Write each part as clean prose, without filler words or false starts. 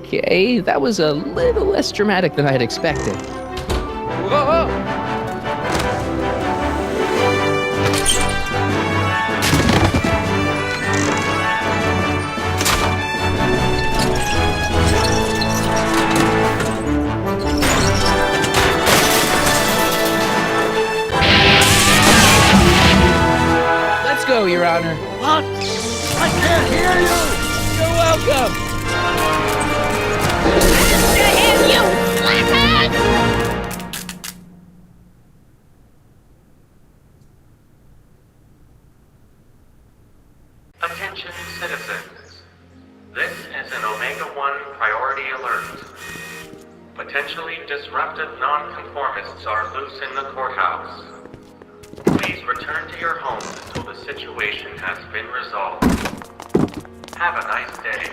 Okay, that was a little less dramatic than I had expected. Whoa! Let's go, Your Honor. What? I can't hear you! You're welcome! Attention citizens. This is an Omega-1 priority alert. Potentially disruptive nonconformists are loose in the courthouse. Please return to your homes until the situation has been resolved. Have a nice day.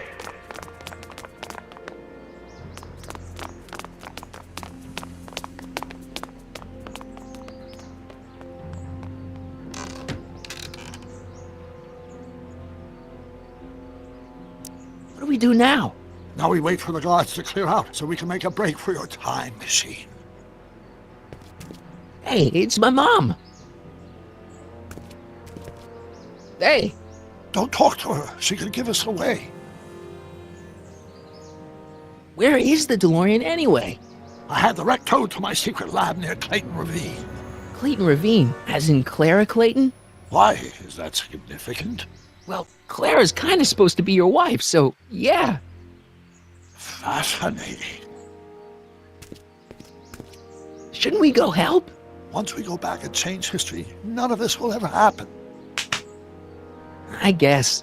What do we do now? Now we wait for the guards to clear out so we can make a break for your time machine. Hey, it's my mom. Hey, Don't talk to her. She could give us away. where is the DeLorean anyway? I had the wreck towed to my secret lab near Clayton Ravine. Clayton Ravine, as in Clara Clayton? Why is that significant? Well, Clara's kind of supposed to be your wife, so yeah. Fascinating. Shouldn't we go help? Once we go back and change history, none of this will ever happen. I guess.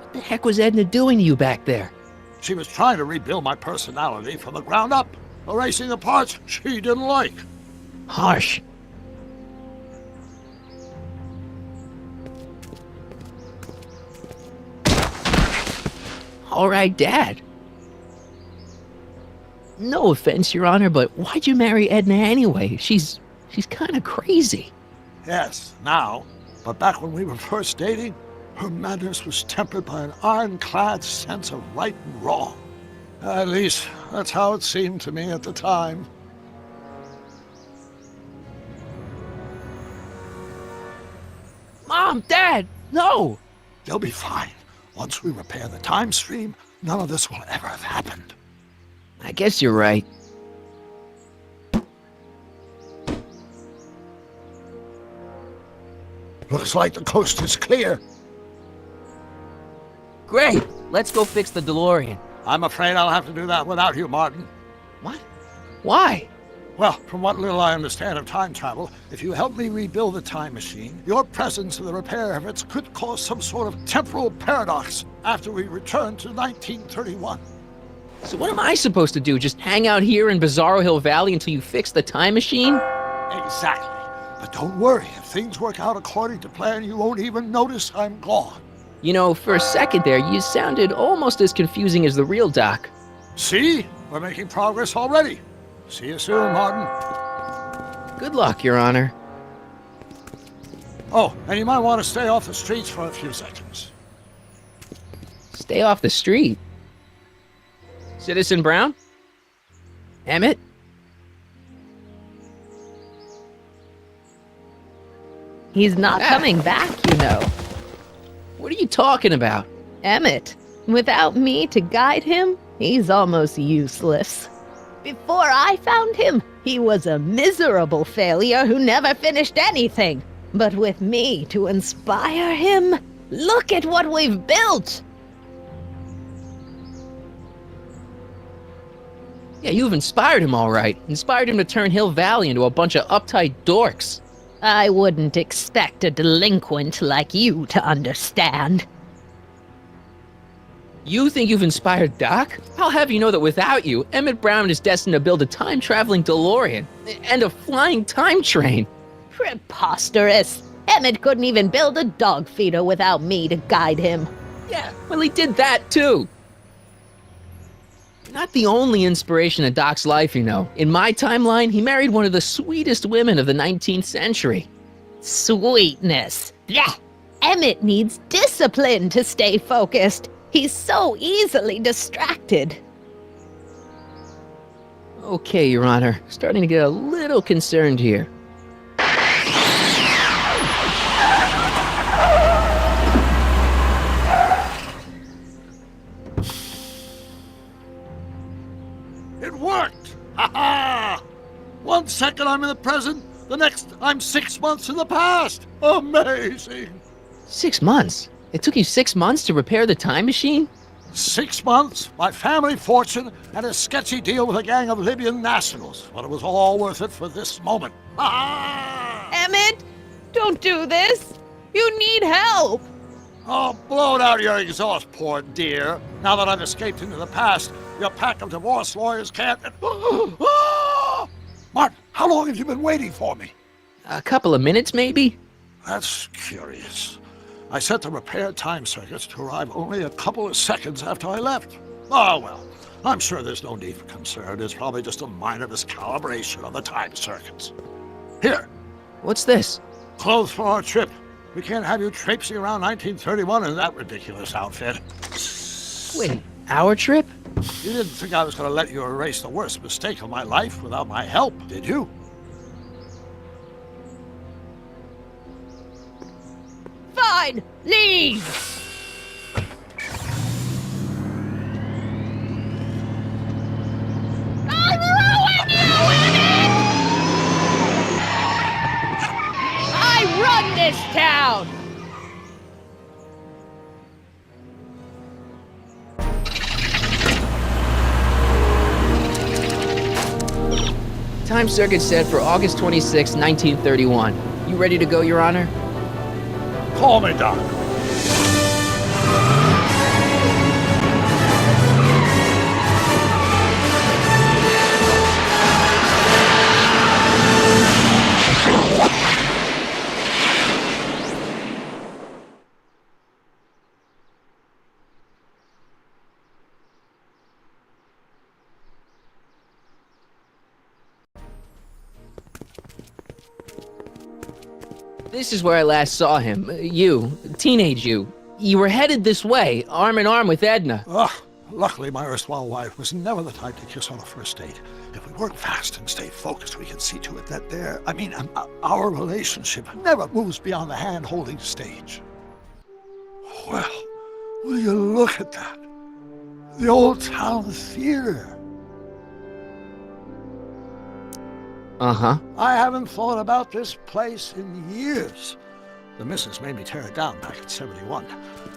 What the heck was Edna doing to you back there? She was trying to rebuild my personality from the ground up, erasing the parts she didn't like. Harsh. All right, Dad. No offense, Your Honor, but why'd you marry Edna anyway? She's kind of crazy. Yes, now. But back when we were first dating, her madness was tempered by an ironclad sense of right and wrong. At least, that's how it seemed to me at the time. Mom, Dad, no! They'll be fine. Once we repair the time stream, none of this will ever have happened. I guess you're right. Looks like the coast is clear. Great! Let's go fix the DeLorean. I'm afraid I'll have to do that without you, Martin. What? Why? Well, from what little I understand of time travel, if you help me rebuild the time machine, your presence in the repair efforts could cause some sort of temporal paradox after we return to 1931. So what am I supposed to do? Just hang out here in Bizarro Hill Valley until you fix the time machine? Exactly. But don't worry, if things work out according to plan, you won't even notice I'm gone. You know, for a second there, you sounded almost as confusing as the real Doc. See? We're making progress already. See you soon, Martin. Good luck, Your Honor. Oh, and you might want to stay off the streets for a few seconds. Stay off the street. Citizen Brown? Emmett? He's not coming back, you know. What are you talking about? Emmett, without me to guide him, he's almost useless. Before I found him, he was a miserable failure who never finished anything. But with me to inspire him, look at what we've built! Yeah, you've inspired him all right. Inspired him to turn Hill Valley into a bunch of uptight dorks. I wouldn't expect a delinquent like you to understand. You think you've inspired Doc? I'll have you know that without you, Emmett Brown is destined to build a time-traveling DeLorean and a flying time train. Preposterous! Emmett couldn't even build a dog feeder without me to guide him. Yeah, well, he did that too. You're not the only inspiration in Doc's life, you know. In my timeline, he married one of the sweetest women of the 19th century. Sweetness. Blech. Emmett needs discipline to stay focused. He's so easily distracted. Okay, Your Honor. Starting to get a little concerned here. It worked! Ha ha! 1 second I'm in the present, the next I'm 6 months in the past. Amazing! 6 months? It took you 6 months to repair the time machine? 6 months, my family fortune, and a sketchy deal with a gang of Libyan nationals. But it was all worth it for this moment. Ha ha! Emmett, don't do this. You need help. Oh, blow it out of your exhaust, poor dear. Now that I've escaped into the past, your pack of divorce lawyers can't... Martin, how long have you been waiting for me? A couple of minutes, maybe? That's curious. I set the repair time circuits to arrive only a couple of seconds after I left. Oh, well, I'm sure there's no need for concern. It's probably just a minor miscalibration of the time circuits. Here, What's this? clothes for our trip. We can't have you traipsing around 1931 in that ridiculous outfit. Wait, our trip? You didn't think I was going to let you erase the worst mistake of my life without my help, did you? Fine, leave. I'll ruin you, Emmett! I run this town. Time circuit set for August 26, 1931. You ready to go, Your Honor? Call me, Doc. This is where I last saw him. You, teenage you. You were headed this way, arm in arm with Edna. Ugh. Luckily, my erstwhile wife was never the type to kiss on a first date. If we work fast and stay focused, we can see to it that our relationship never moves beyond the hand-holding stage. Well, will you look at that? The old town theater. Uh-huh. I haven't thought about this place in years. The missus made me tear it down back in '71.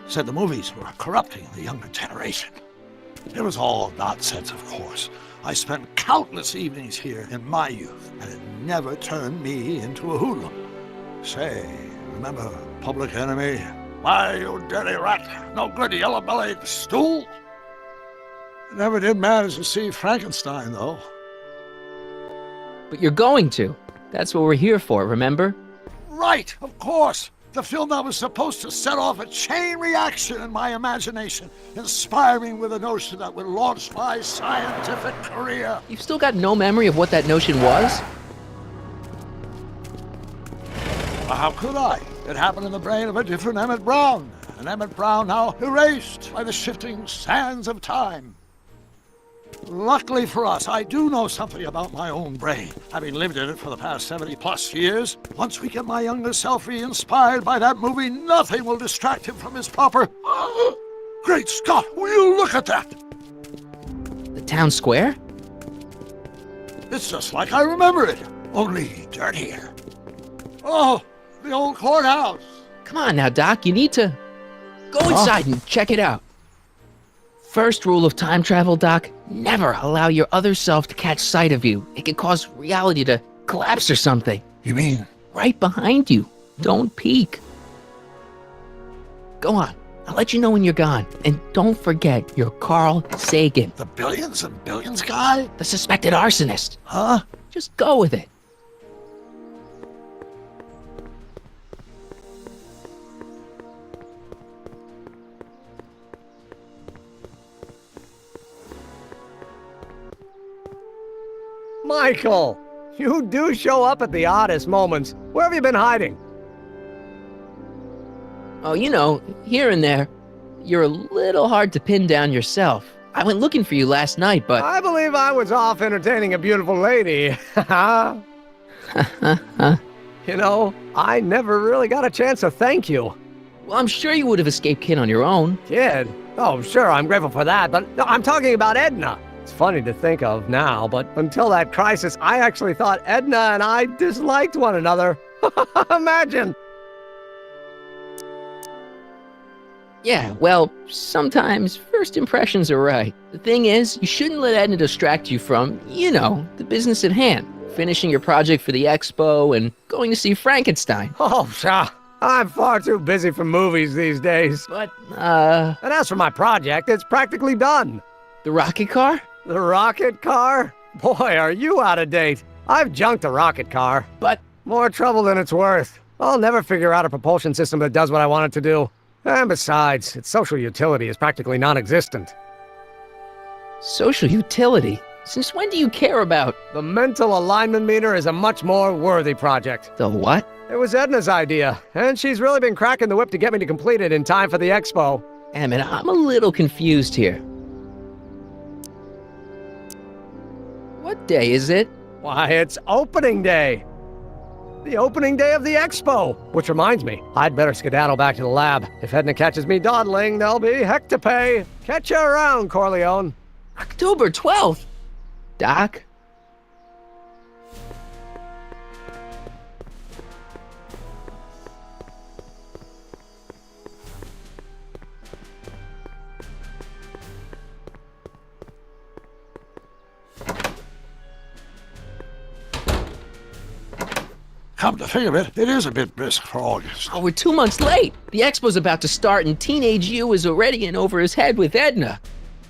Said the movies were corrupting the younger generation. It was all nonsense, of course. I spent countless evenings here in my youth, and it never turned me into a hoodlum. Say, remember Public Enemy? Why, you dirty rat, no good yellow-bellied stool? Never did manage to see Frankenstein, though. But you're going to. That's what we're here for, remember? Right, of course. The film that was supposed to set off a chain reaction in my imagination, inspiring with a notion that would launch my scientific career. You've still got no memory of what that notion was? Well, how could I? It happened in the brain of a different Emmett Brown, an Emmett Brown now erased by the shifting sands of time. Luckily for us, I do know something about my own brain, having lived in it for the past 70+ years. Once we get my younger self re-inspired by that movie, nothing will distract him from his proper... Great Scott, will you look at that? The town square? It's just like I remember it, only dirtier. Oh, the old courthouse. Come on now, Doc, you need to... Go inside and check it out. First rule of time travel, Doc, never allow your other self to catch sight of you. It can cause reality to collapse or something. You mean? Right behind you. Don't peek. Go on. I'll let you know when you're gone. And don't forget, you're Carl Sagan, The billions and billions guy? the suspected arsonist. Huh? Just go with it. Michael, you do show up at the oddest moments. Where have you been hiding? Oh, you know, here and there. you're a little hard to pin down yourself. I went looking for you last night, but... I believe I was off entertaining a beautiful lady. You know, I never really got a chance to thank you. Well, I'm sure you would have escaped Kid on your own. Kid? Oh, sure, I'm grateful for that, but no, I'm talking about Edna. It's funny to think of now, but until that crisis, I actually thought Edna and I disliked one another. Imagine! Yeah, well, sometimes first impressions are right. The thing is, you shouldn't let Edna distract you from, the business at hand. Finishing your project for the expo and going to see Frankenstein. Oh, I'm far too busy for movies these days. But, And as for my project, it's practically done. the rocket car? The rocket car? Boy, are you out of date. I've junked a rocket car. But, More trouble than it's worth. I'll never figure out a propulsion system that does what I want it to do. And besides, its social utility is practically non-existent. social utility? Since when do you care about The mental alignment meter is a much more worthy project. the what? It was Edna's idea, and she's really been cracking the whip to get me to complete it in time for the expo. Emmett, I'm a little confused here. What day is it? Why, it's opening day. The opening day of the expo. Which reminds me, I'd better skedaddle back to the lab. If Edna catches me dawdling, there'll be heck to pay. Catch you around, Corleone. October 12th. Doc? Come to think of it, it is a bit brisk for August. Oh, we're 2 months late. The expo's about to start and teenage you is already in over his head with Edna.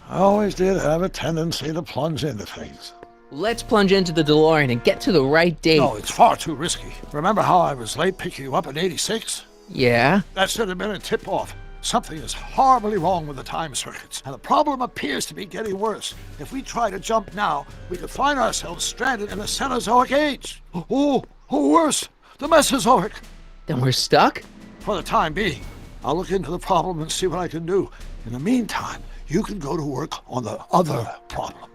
I always did have a tendency to plunge into things. Let's plunge into the DeLorean and get to the right date. No, it's far too risky. Remember how I was late picking you up in '86? Yeah? That should have been a tip-off. Something is horribly wrong with the time circuits, and the problem appears to be getting worse. If we try to jump now, we could find ourselves stranded in the Cenozoic age. Oh, worse, the Mesozoic. Then we're stuck? For the time being, I'll look into the problem and see what I can do. In the meantime, you can go to work on the other problem.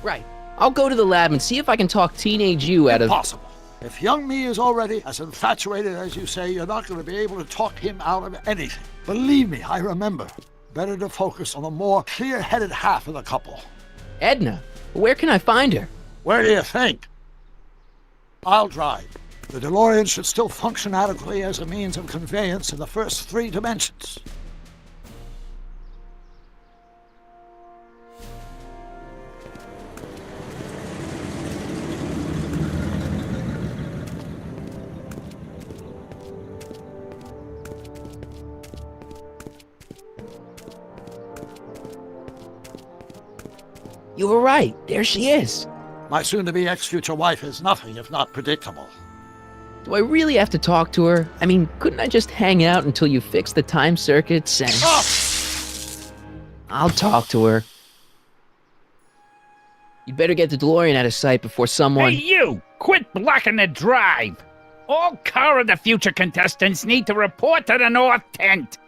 Right. I'll go to the lab and see if I can talk teenage you out of... Impossible. If young me is already as infatuated as you say, you're not going to be able to talk him out of anything. Believe me, I remember. Better to focus on the more clear-headed half of the couple. Edna, where can I find her? Where do you think? I'll drive. The DeLorean should still function adequately as a means of conveyance in the first 3 dimensions. You were right. There she is. My soon-to-be ex-future wife is nothing if not predictable. Do I really have to talk to her? I mean, couldn't I just hang out until you fix the time circuits and... Ah! I'll talk to her. You better get the DeLorean out of sight before someone... Hey, you! Quit blocking the drive! All Car of the Future contestants need to report to the North Tent!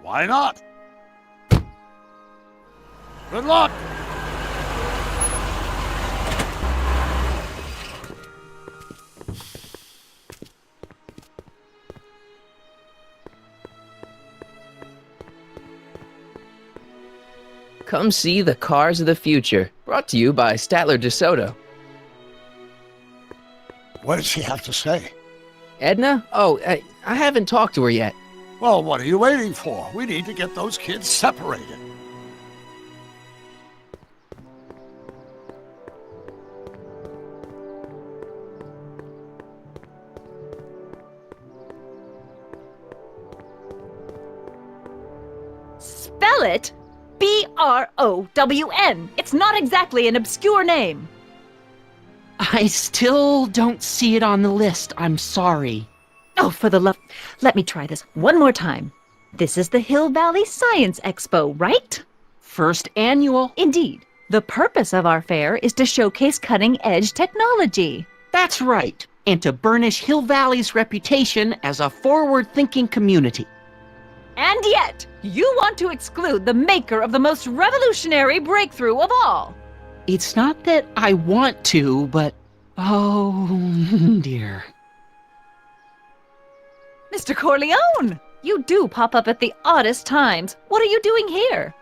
Why not? Good luck! Come see the Cars of the Future. Brought to you by Statler DeSoto. What did she have to say? Edna? Oh, I haven't talked to her yet. Well, what are you waiting for? We need to get those kids separated. Spell it B-R-O-W-N. It's not exactly an obscure name. I still don't see it on the list. I'm sorry. Oh, for the love... Let me try this one more time. This is the Hill Valley Science Expo, right? First annual. Indeed. The purpose of our fair is to showcase cutting-edge technology. That's right. And to burnish Hill Valley's reputation as a forward-thinking community. And yet, you want to exclude the maker of the most revolutionary breakthrough of all. It's not that I want to, but... Oh, dear. Mr. Corleone! You do pop up at the oddest times. What are you doing here?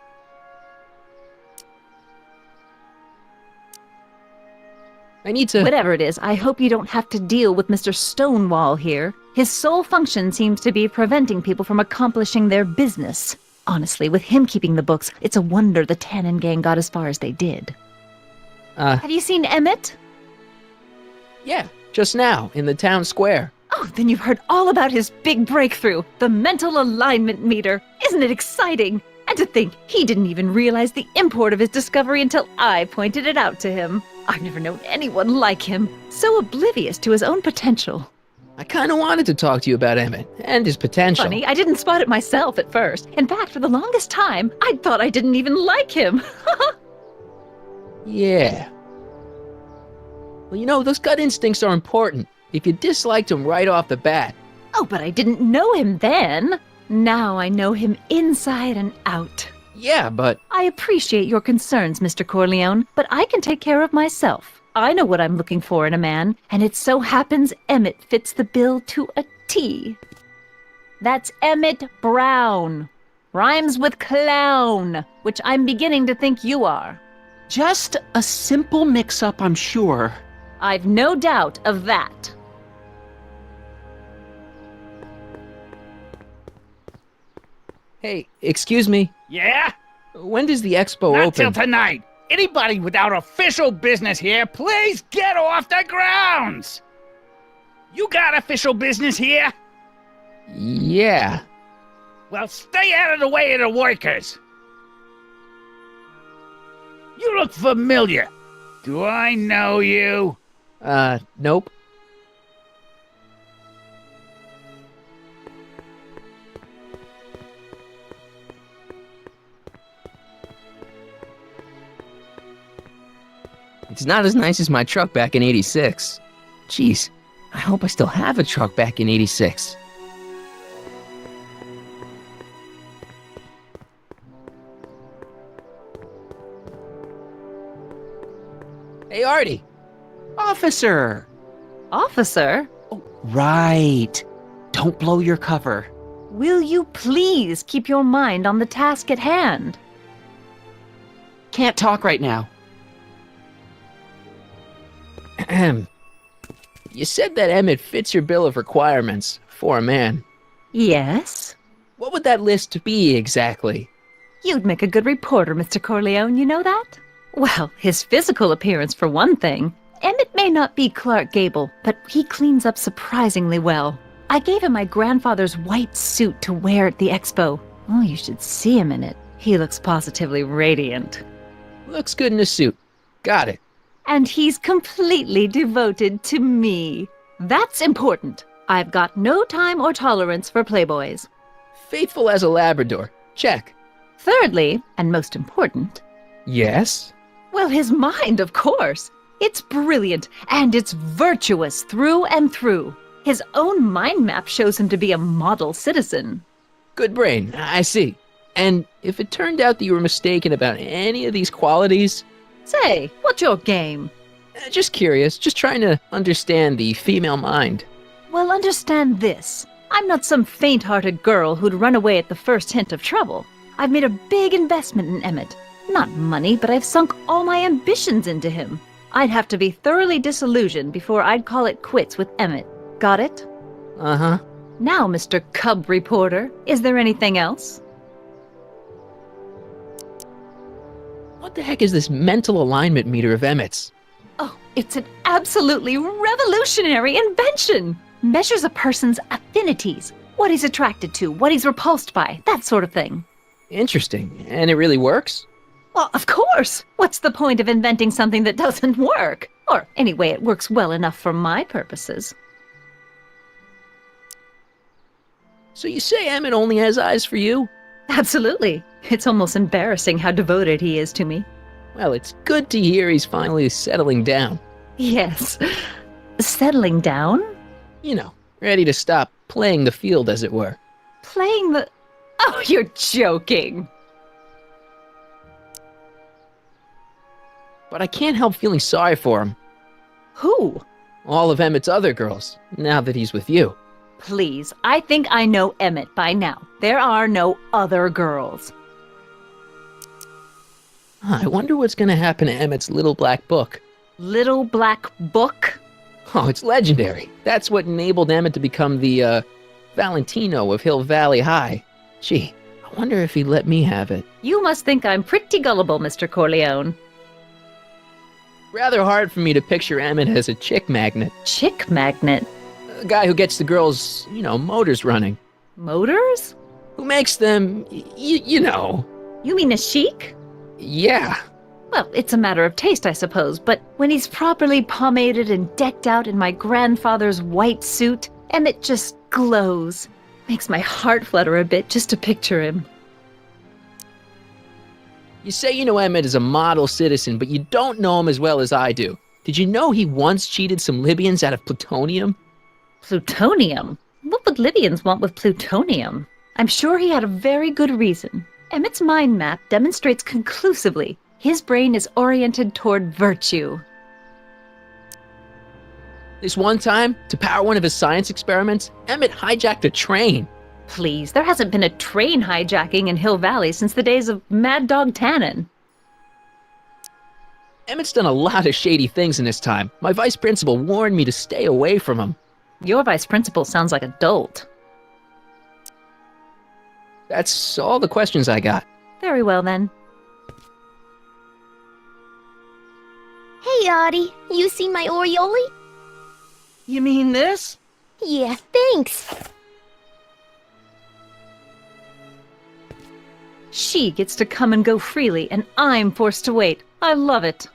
I need to... Whatever it is, I hope you don't have to deal with Mr. Stonewall here. His sole function seems to be preventing people from accomplishing their business. Honestly, with him keeping the books, it's a wonder the Tannen gang got as far as they did. Have you seen Emmett? Yeah, just now, in the town square. Oh, then you've heard all about his big breakthrough, the mental alignment meter. Isn't it exciting? And to think, he didn't even realize the import of his discovery until I pointed it out to him. I've never known anyone like him, so oblivious to his own potential. I kind of wanted to talk to you about Emmett and his potential. Funny, I didn't spot it myself at first. In fact, for the longest time, I thought I didn't even like him. Yeah. Well, you know, those gut instincts are important. If you disliked him right off the bat. Oh, but I didn't know him then. Now I know him inside and out. Yeah, but... I appreciate your concerns, Mr. Corleone, but I can take care of myself. I know what I'm looking for in a man, and it so happens Emmett fits the bill to a T. That's Emmett Brown. Rhymes with clown, which I'm beginning to think you are. Just a simple mix-up, I'm sure. I've no doubt of that. Hey, excuse me. Yeah? When does the expo Not open? till tonight. Anybody without official business here, please get off the grounds! You got official business here? Yeah. Well, stay out of the way of the workers. You look familiar. Do I know you? Nope. It's not as nice as my truck back in '86. Jeez, I hope I still have a truck back in '86. Hey, Artie! Officer! Officer, Right. Don't blow your cover. will you please keep your mind on the task at hand? Can't talk right now. Ahem. You said that Emmett fits your bill of requirements for a man. Yes? What would that list be exactly? You'd make a good reporter, Mr. Corleone, you know that? Well, his physical appearance for one thing. Emmett may not be Clark Gable, but he cleans up surprisingly well. I gave him my grandfather's white suit to wear at the expo. Oh, you should see him in it. He looks positively radiant. Looks good in a suit. Got it. And he's completely devoted to me. That's important. I've got no time or tolerance for playboys. Faithful as a Labrador. Check. Thirdly, and most important, Yes? well, his mind, of course. It's brilliant, and it's virtuous through and through. His own mind map shows him to be a model citizen. Good brain. I see. And if it turned out that you were mistaken about any of these qualities, Say, what's your game? just curious, just trying to understand the female mind. Well, understand this. I'm not some faint-hearted girl who'd run away at the first hint of trouble. I've made a big investment in Emmett. Not money, but I've sunk all my ambitions into him. I'd have to be thoroughly disillusioned before I'd call it quits with Emmett. Got it? Uh-huh. Now, Mr. Cub Reporter, is there anything else? What the heck is this mental alignment meter of Emmett's? Oh, it's an absolutely revolutionary invention! Measures a person's affinities, what he's attracted to, what he's repulsed by, that sort of thing. Interesting. And it really works? Well, of course! What's the point of inventing something that doesn't work? Or, anyway, it works well enough for my purposes. So you say Emmett only has eyes for you? Absolutely. It's almost embarrassing how devoted he is to me. Well, it's good to hear he's finally settling down. Yes. Settling down? You know, ready to stop playing the field, as it were. Playing the... Oh, you're joking. But I can't help feeling sorry for him. Who? All of Emmett's other girls, now that he's with you. Please, I think I know Emmett by now. There are no other girls. I wonder what's gonna happen to Emmett's little black book. Little Black Book? Oh, it's legendary. That's what enabled Emmett to become the, Valentino of Hill Valley High. Gee, I wonder if he'd let me have it. You must think I'm pretty gullible, Mr. Corleone. Rather hard for me to picture Emmett as a chick magnet. Chick magnet? A guy who gets the girls, motors running. Motors? Who makes them, you know. You mean a chic? Yeah. Well, it's a matter of taste, I suppose, but when he's properly pomaded and decked out in my grandfather's white suit, Emmett just glows. Makes my heart flutter a bit just to picture him. You say you know Emmett is a model citizen, but you don't know him as well as I do. Did you know he once cheated some Libyans out of plutonium? Plutonium? What would Libyans want with plutonium? I'm sure he had a very good reason. Emmett's mind map demonstrates conclusively his brain is oriented toward virtue. This one time, to power one of his science experiments, Emmett hijacked a train. Please, there hasn't been a train hijacking in Hill Valley since the days of Mad Dog Tannen. Emmett's done a lot of shady things in his time. My vice principal warned me to stay away from him. Your vice principal sounds like a dolt. That's all the questions I got. Very well, then. Hey, Artie, you seen my Oriole? You mean this? Yeah, thanks. She gets to come and go freely, and I'm forced to wait. I love it.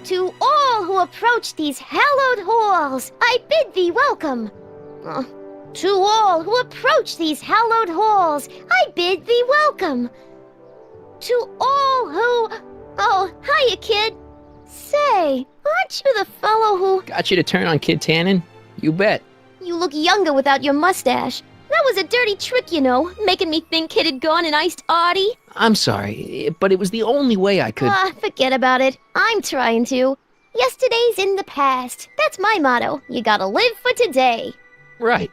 To all who approach these hallowed halls, I bid thee welcome. To all who approach these hallowed halls, I bid thee welcome. To all who... Oh, hiya, kid. Say, aren't you the fellow who... Got you to turn on Kid Tannen? You bet. You look younger without your mustache. That was a dirty trick, making me think Kid had gone and iced Artie. I'm sorry, but it was the only way I could... Forget about it. I'm trying to. Yesterday's in the past. That's my motto. You gotta live for today. Right.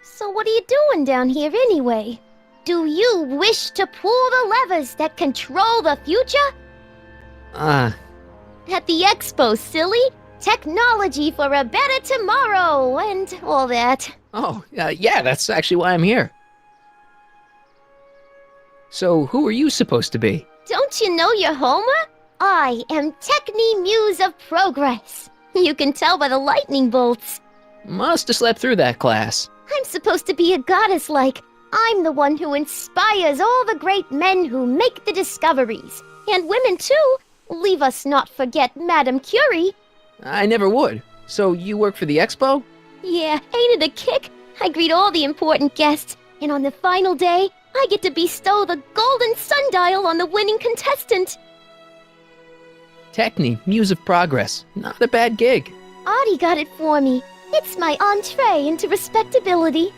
So what are you doing down here anyway? Do you wish to pull the levers that control the future? At the expo, silly. Technology for a better tomorrow, and all that. Oh, yeah, that's actually why I'm here. So, who are you supposed to be? Don't you know your Homer? I am Techni Muse of Progress. You can tell by the lightning bolts. Must have slept through that class. I'm supposed to be a goddess like. I'm the one who inspires all the great men who make the discoveries. And women too. Leave us not forget Madame Curie. I never would. So, you work for the expo? Yeah, ain't it a kick? I greet all the important guests, and on the final day, I get to bestow the golden sundial on the winning contestant. Techni, Muse of Progress. Not a bad gig. Artie got it for me. It's my entree into respectability.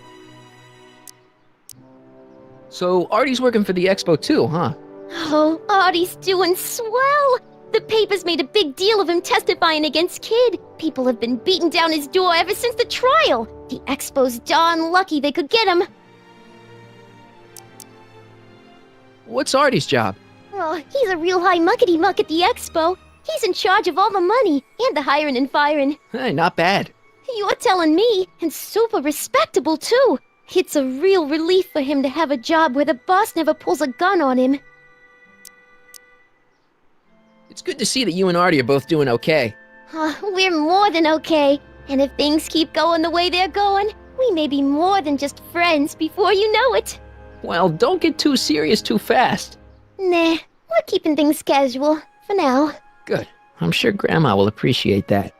So, Artie's working for the expo too, huh? Oh, Artie's doing swell. The papers made a big deal of him testifying against Kid. People have been beating down his door ever since the trial. The expo's darn lucky they could get him. What's Artie's job? Oh, he's a real high muckety-muck at the expo. He's in charge of all the money and the hiring and firing. Hey, not bad. You're telling me, and super respectable too. It's a real relief for him to have a job where the boss never pulls a gun on him. It's good to see that you and Artie are both doing okay. We're more than okay. And if things keep going the way they're going, we may be more than just friends before you know it. Well, don't get too serious too fast. Nah, we're keeping things casual, for now. Good. I'm sure Grandma will appreciate that.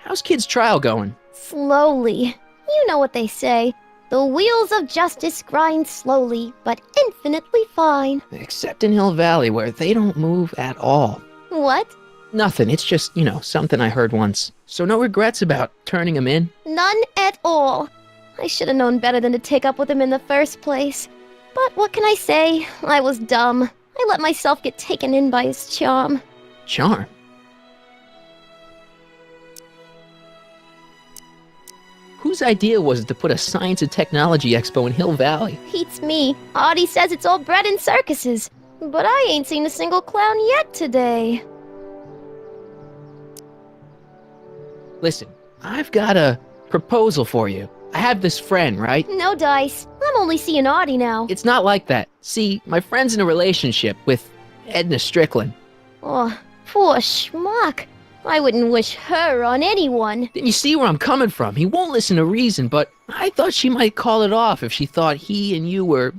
How's Kid's trial going? Slowly. You know what they say. The wheels of justice grind slowly, but infinitely fine. Except in Hill Valley, where they don't move at all. What? Nothing, it's just, something I heard once. So no regrets about turning him in? None at all. I should have known better than to take up with him in the first place. But what can I say? I was dumb. I let myself get taken in by his charm. Charm? Whose idea was it to put a science and technology expo in Hill Valley? Beats me. Audie says it's all bred in circuses. But I ain't seen a single clown yet today. Listen, I've got a proposal for you. I have this friend, right? No dice. I'm only seeing Audie now. It's not like that. See, my friend's in a relationship with Edna Strickland. Oh, poor schmuck. I wouldn't wish her on anyone. Then you see where I'm coming from. He won't listen to reason, but I thought she might call it off if she thought he and you were,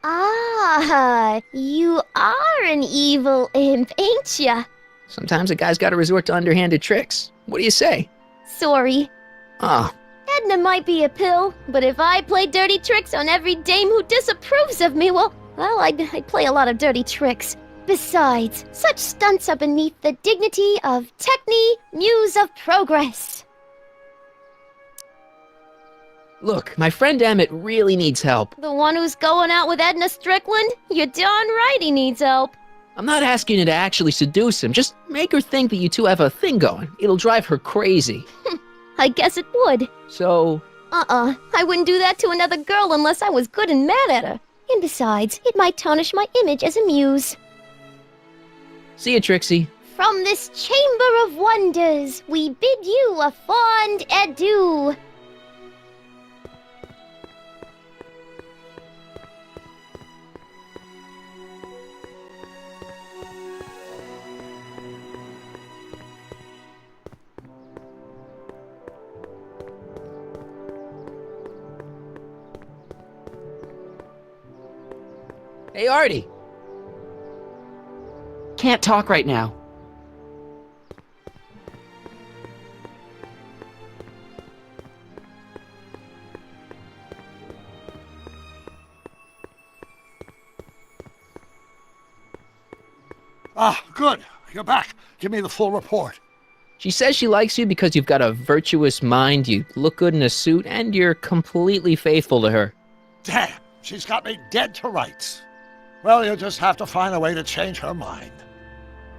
Ah, you are an evil imp, ain't ya? Sometimes a guy's gotta resort to underhanded tricks. What do you say? Sorry. Ah, Edna might be a pill, but if I play dirty tricks on every dame who disapproves of me, well, I'd play a lot of dirty tricks. Besides, such stunts are beneath the dignity of Techne, Muse of Progress. look, my friend Emmett really needs help. The one who's going out with Edna Strickland? You're darn right he needs help. I'm not asking you to actually seduce him. Just make her think that you two have a thing going. It'll drive her crazy. I guess it would. So, I wouldn't do that to another girl unless I was good and mad at her. And besides, it might tarnish my image as a muse. see ya, Trixie. From this chamber of wonders, we bid you a fond adieu. Hey, Artie. Can't talk right now. Ah, good. You're back. Give me the full report. She says she likes you because you've got a virtuous mind, you look good in a suit, and you're completely faithful to her. Damn, she's got me dead to rights. Well, you'll just have to find a way to change her mind.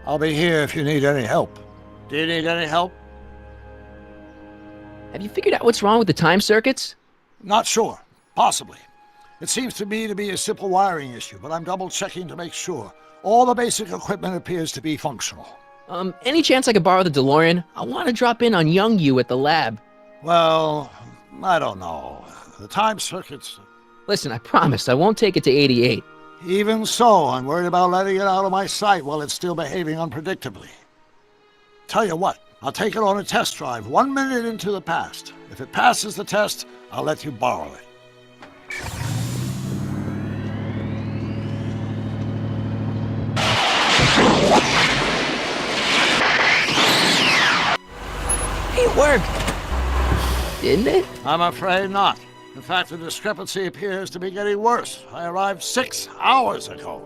I'll be here if you need any help. Do you need any help? Have you figured out what's wrong with the time circuits? Not sure. Possibly. It seems to me to be a simple wiring issue, but I'm double-checking to make sure. All the basic equipment appears to be functional. Any chance I could borrow the DeLorean? I want to drop in on young you at the lab. Well, I don't know. The time circuits... Listen, I promise I won't take it to 88. Even so, I'm worried about letting it out of my sight while it's still behaving unpredictably. Tell you what, I'll take it on a test drive 1 minute into the past. If it passes the test, I'll let you borrow it. It worked! Didn't it? I'm afraid not. In fact, the discrepancy appears to be getting worse. I arrived 6 hours ago.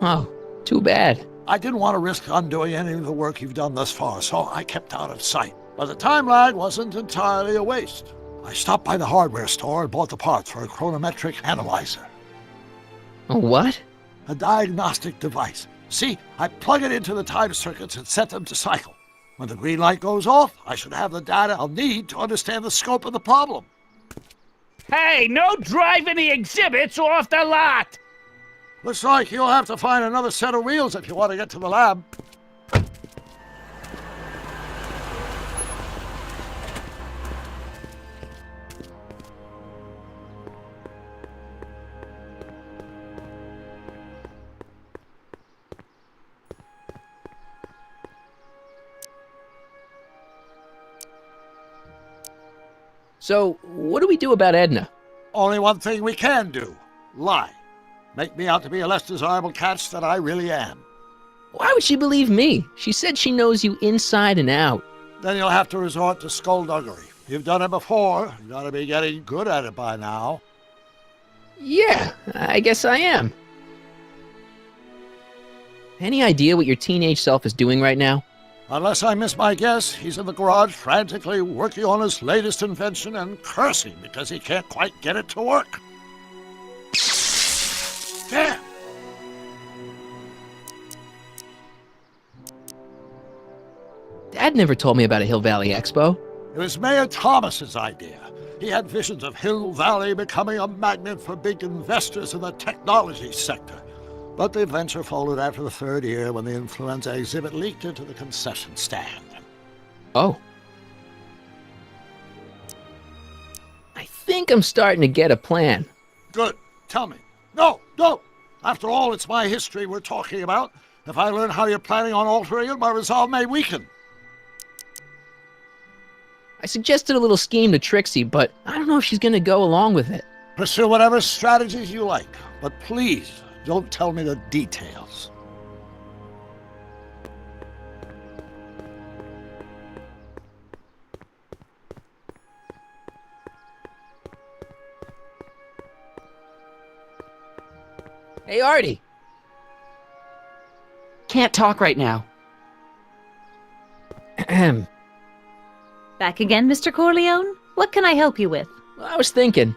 Oh, too bad. I didn't want to risk undoing any of the work you've done thus far, so I kept out of sight. But the time lag wasn't entirely a waste. I stopped by the hardware store and bought the parts for a chronometric analyzer. A what? A diagnostic device. See, I plug it into the time circuits and set them to cycle. When the green light goes off, I should have the data I'll need to understand the scope of the problem. Hey, no driving the exhibits off the lot! Looks like you'll have to find another set of wheels if you want to get to the lab. So, what do we do about Edna? Only one thing we can do. Lie. Make me out to be a less desirable catch than I really am. Why would she believe me? She said she knows you inside and out. Then you'll have to resort to skullduggery. You've done it before. You gotta be getting good at it by now. Yeah, I guess I am. Any idea what your teenage self is doing right now? Unless I miss my guess, he's in the garage frantically working on his latest invention and cursing because he can't quite get it to work. Damn! Dad never told me about a Hill Valley Expo. It was Mayor Thomas's idea. He had visions of Hill Valley becoming a magnet for big investors in the technology sector. But the venture folded after the third year when the influenza exhibit leaked into the concession stand. Oh. I think I'm starting to get a plan. Good. Tell me. No, don't! After all, it's my history we're talking about. If I learn how you're planning on altering it, my resolve may weaken. I suggested a little scheme to Trixie, but I don't know if she's gonna go along with it. Pursue whatever strategies you like, but please don't tell me the details. Hey, Artie. Can't talk right now. Ahem. Back again, Mr. Corleone? What can I help you with? Well, I was thinking.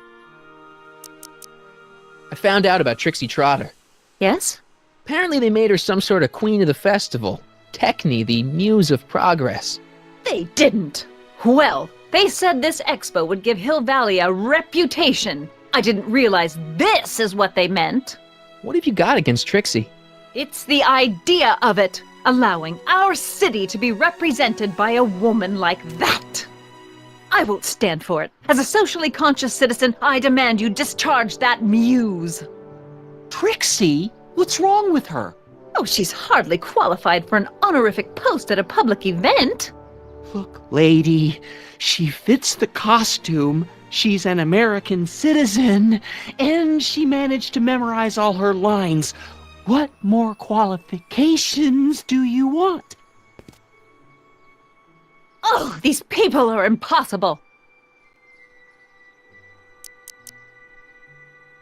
I found out about Trixie Trotter. Yes? Apparently they made her some sort of queen of the festival. Techne, the muse of progress. They didn't. Well, they said this expo would give Hill Valley a reputation. I didn't realize this is what they meant. What have you got against Trixie? It's the idea of it, allowing our city to be represented by a woman like that. I won't stand for it. As a socially conscious citizen, I demand you discharge that muse. Trixie? What's wrong with her? Oh, she's hardly qualified for an honorific post at a public event. Look, lady, she fits the costume. She's an American citizen, and she managed to memorize all her lines. What more qualifications do you want? Oh, these people are impossible.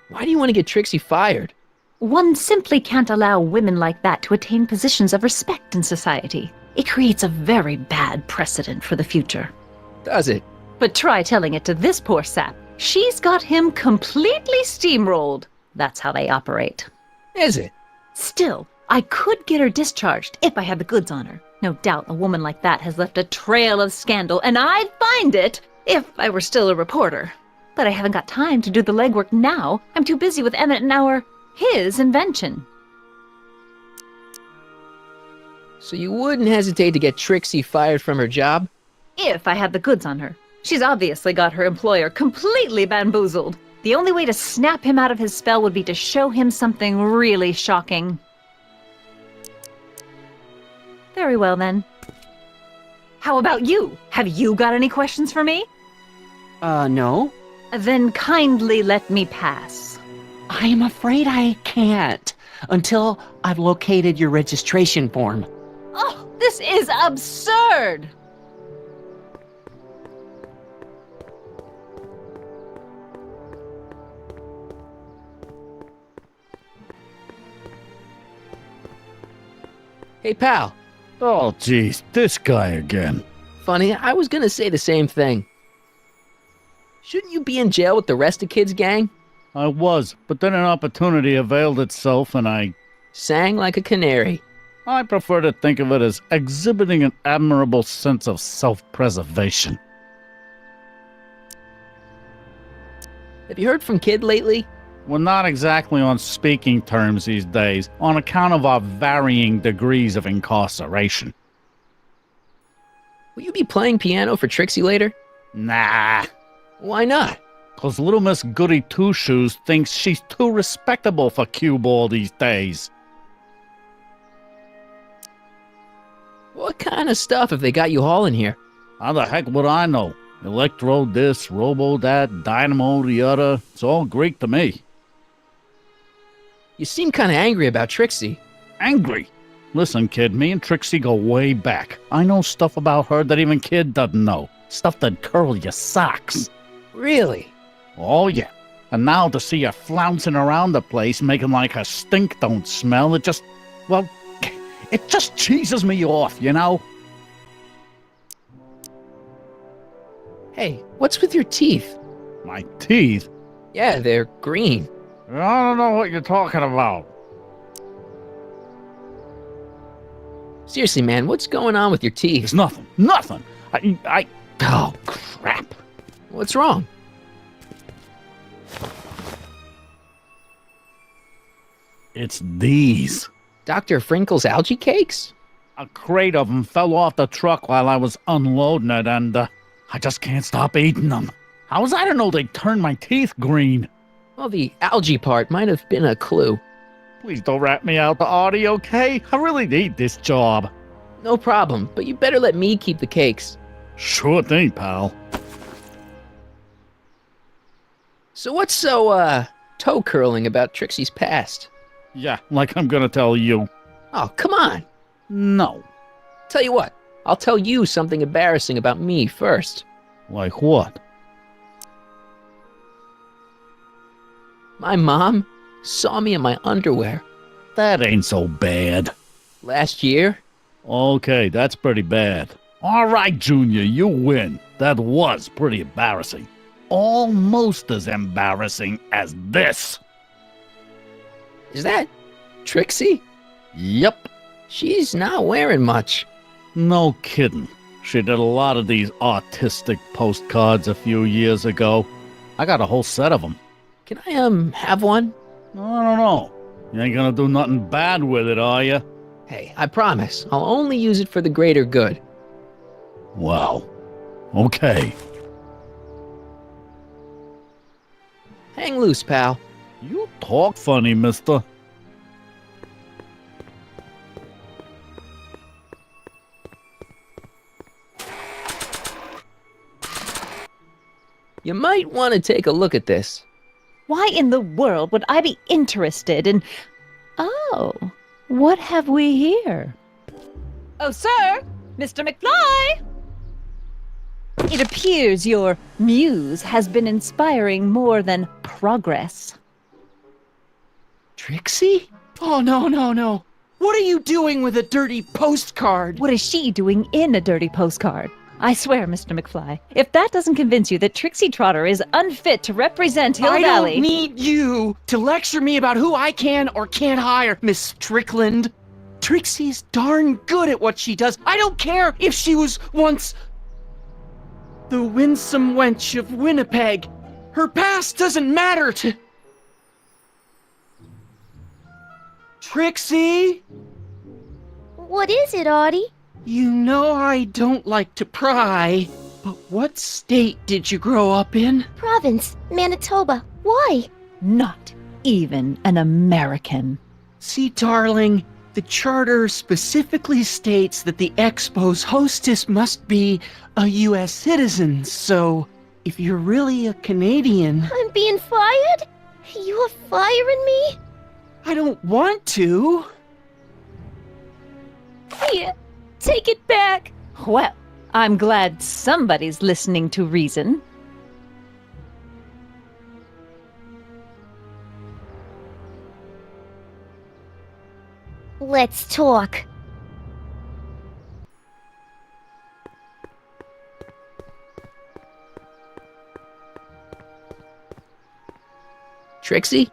Why do you want to get Trixie fired? One simply can't allow women like that to attain positions of respect in society. It creates a very bad precedent for the future. Does it? But try telling it to this poor sap. She's got him completely steamrolled. That's how they operate. Is it? Still, I could get her discharged if I had the goods on her. No doubt a woman like that has left a trail of scandal, and I'd find it if I were still a reporter. But I haven't got time to do the legwork now. I'm too busy with Emmett and his invention. So you wouldn't hesitate to get Trixie fired from her job? If I had the goods on her. She's obviously got her employer completely bamboozled. The only way to snap him out of his spell would be to show him something really shocking. Very well, then. How about you? Have you got any questions for me? No. Then kindly let me pass. I'm afraid I can't until I've located your registration form. Oh, this is absurd! Hey, pal. Oh, geez, this guy again. Funny, I was gonna say the same thing. Shouldn't you be in jail with the rest of Kid's gang? I was, but then an opportunity availed itself and I Sang like a canary. I prefer to think of it as exhibiting an admirable sense of self-preservation. Have you heard from Kid lately? We're not exactly on speaking terms these days, on account of our varying degrees of incarceration. Will you be playing piano for Trixie later? Nah, Why not? 'cause little Miss Goody Two-Shoes thinks she's too respectable for cue ball these days. What kind of stuff have they got you hauling here? How the heck would I know? Electro this, robo that, dynamo the other. It's all Greek to me. You seem kind of angry about Trixie. Angry? Listen, kid, me and Trixie go way back. I know stuff about her that even kid doesn't know. Stuff that'd curl your socks. Really? Oh, yeah. And now to see her flouncing around the place, making like her stink don't smell, it just cheeses me off, you know? Hey, what's with your teeth? My teeth? Yeah, they're green. I don't know what you're talking about. Seriously, man, what's going on with your teeth? It's nothing. Nothing. Oh, crap. What's wrong? It's these. Dr. Frinkle's algae cakes? A crate of them fell off the truck while I was unloading it, and I just can't stop eating them. How was I to know they'd turn my teeth green? Well, the algae part might have been a clue. Please don't rat me out to Artie, okay? I really need this job. No problem, but you better let me keep the cakes. Sure thing, pal. So what's so, toe curling about Trixie's past? Yeah, like I'm gonna tell you. Oh, come on. No. Tell you what, I'll tell you something embarrassing about me first. Like what? My mom saw me in my underwear. That ain't so bad. Last year? Okay, that's pretty bad. All right, Junior, you win. That was pretty embarrassing. Almost as embarrassing as this. Is that Trixie? Yep. She's not wearing much. No kidding. She did a lot of these artistic postcards a few years ago. I got a whole set of them. Can I, have one? I don't know. You ain't gonna do nothing bad with it, are you? Hey, I promise. I'll only use it for the greater good. Wow. Okay. Hang loose, pal. You talk funny, mister. You might want to take a look at this. Why in the world would I be interested in... Oh, what have we here? Oh, sir! Mr. McFly! It appears your muse has been inspiring more than progress. Trixie? Oh, no. What are you doing with a dirty postcard? What is she doing in a dirty postcard? I swear, Mr. McFly, if that doesn't convince you that Trixie Trotter is unfit to represent Hill Valley... I don't need you to lecture me about who I can or can't hire, Miss Strickland. Trixie's darn good at what she does. I don't care if she was once the winsome wench of Winnipeg. Her past doesn't matter to... Trixie? What is it, Artie? You know I don't like to pry, but what state did you grow up in? Province, Manitoba. Why? Not even an American. See, darling, the charter specifically states that the Expo's hostess must be a U.S. citizen, so if you're really a Canadian... I'm being fired? You're firing me? I don't want to. Here, take it back. Well, I'm glad somebody's listening to reason. Let's talk. Trixie?